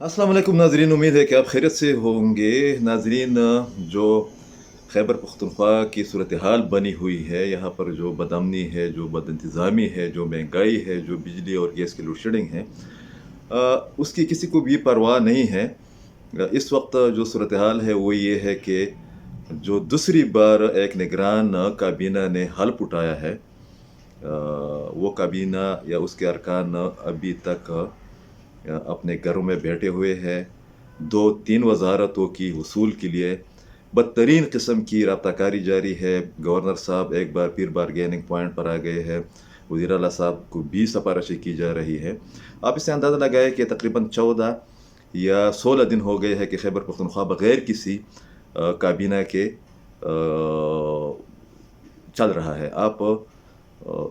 अस्सलाम वालेकुम नाज़रीन, उम्मीद है कि आप खैरियत से होंगे। नाज़रीन, जो खैबर पख्तूनख्वा की सूरत हाल बनी हुई है, यहाँ पर जो बदअमनी है, जो बदइंतज़ामी है, जो महंगाई है, जो बिजली और गैस की लोड शेडिंग है, उसकी किसी को भी परवाह नहीं है। इस वक्त जो सूरत हाल है वो ये है कि जो दूसरी बार एक निगरान काबीना ने हल्फ उठाया है, वो काबीना या उसके अरकान अभी तक अपने घरों में बैठे हुए हैं। 2-3 वज़ारतों की हुसूल के लिए बदतरीन किस्म की राब्ताकारी जारी है। गवर्नर साहब एक बार फिर बारगेनिंग पॉइंट पर आ गए हैं। वज़ीर आला साहब को भी सिफ़ारिशें की जा रही है। आप इससे अंदाज़ा लगाएँ कि तकरीबन 14 या 16 दिन हो गए हैं कि खैबर पख्तूनख्वा बग़ैर किसी काबीना के चल रहा है। आप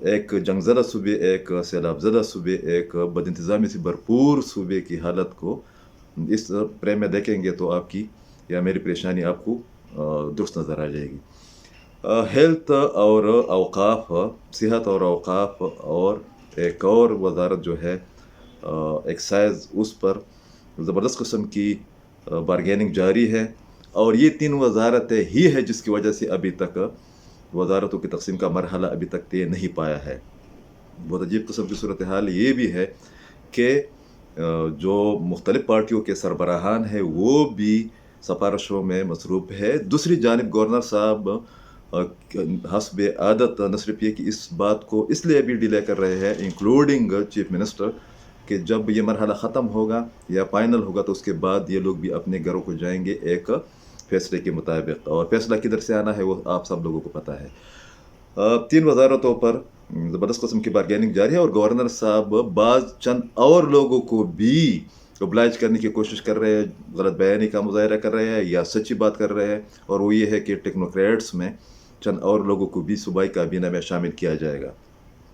एक जंगज़दा सूबे, एक सैलाब ज़दा सूबे, एक बदइंतज़ामी से भरपूर सूबे की हालत को इस फ्रेम में देखेंगे तो आपकी या मेरी परेशानी आपको दुरुस्त नज़र आ जाएगी। हेल्थ और औक़ाफ़, सेहत और औक़ाफ़ और एक और वज़ारत जो है एक्साइज़, उस पर ज़बरदस्त किस्म की बारगेनिंग जारी है। और ये 3 वज़ारतें ही है जिसकी वजह से अभी तक वज़ारतों की तक़सीम का मरहला अभी तक तय नहीं पाया है। बहुत अजीब किस्म की सूरत हाल ये भी है कि जो मुख्तलिफ़ पार्टियों के सरबराहान हैं वो भी सिफ़ारिशों में मसरूफ़ है। दूसरी जानिब गवर्नर साहब हस्ब आदत न सिर्फ़ ये कि इस बात को इसलिए भी डिले कर रहे हैं, इंक्लूडिंग चीफ़ मिनिस्टर, कि जब ये मरहला ख़त्म होगा या फ़ाइनल होगा तो उसके बाद ये लोग भी अपने घरों को जाएँगे एक फ़ैसले के मुताबिक। और फ़ैसला किधर से आना है वो आप सब लोगों को पता है। 3 वज़ारतों पर ज़बरदस्त किस्म की बारगेनिंग जारी है और गवर्नर साहब बाज़ चंद और लोगों को भी ओब्लाइज करने की कोशिश कर रहे हैं, गलत बयानी का मुज़ाहिरा कर रहे हैं या सच्ची बात कर रहे हैं। और वो ये है कि टेक्नोक्रेट्स में चंद और लोगों को भी सूबाई काबीना में शामिल किया जाएगा।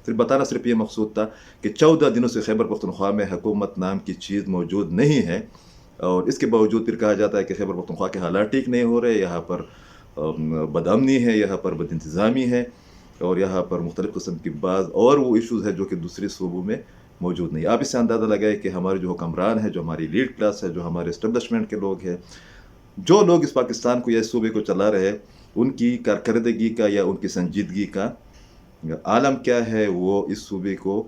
फिर बताना सिर्फ ये मकसूद था कि 14 दिनों से खैबर पख्तूनख्वा में हुकूमत नाम की चीज़ मौजूद नहीं है। और इसके बावजूद फिर कहा जाता है कि खैबर पख्तूनख्वा के हालात ठीक नहीं हो रहे, यहाँ पर बदअमनी है, यहाँ पर बदइंतज़ामी है और यहाँ पर मुख्तलिफ़ किस्म की बाज़ और वो इश्यूज़ है जो कि दूसरे सूबों में मौजूद नहीं। आप इससे अंदाज़ा लगाएँ कि हमारे जो हुक्मरान हैं, जो हमारी लीड क्लास है, जो हमारे एस्टेब्लिशमेंट के लोग हैं, जो लोग इस पाकिस्तान को या इस सूबे को चला रहे हैं, उनकी कारकर्दगी का या उनकी संजीदगी का आलम क्या है, वो इस सूबे को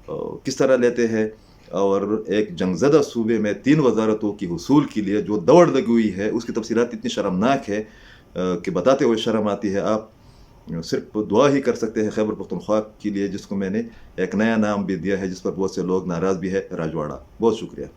किस तरह लेते हैं। और एक जंगज़दा सूबे में 3 वज़ारतों की हुसूल के लिए जो दौड़ लगी हुई है, उसकी तफ़सीलात इतनी शर्मनाक है कि बताते हुए शर्म आती है। आप सिर्फ़ दुआ ही कर सकते हैं खैबर पख्तूनख्वा के लिए, जिसको मैंने एक नया नाम भी दिया है, जिस पर बहुत से लोग नाराज़ भी है, राजवाड़ा। बहुत शुक्रिया।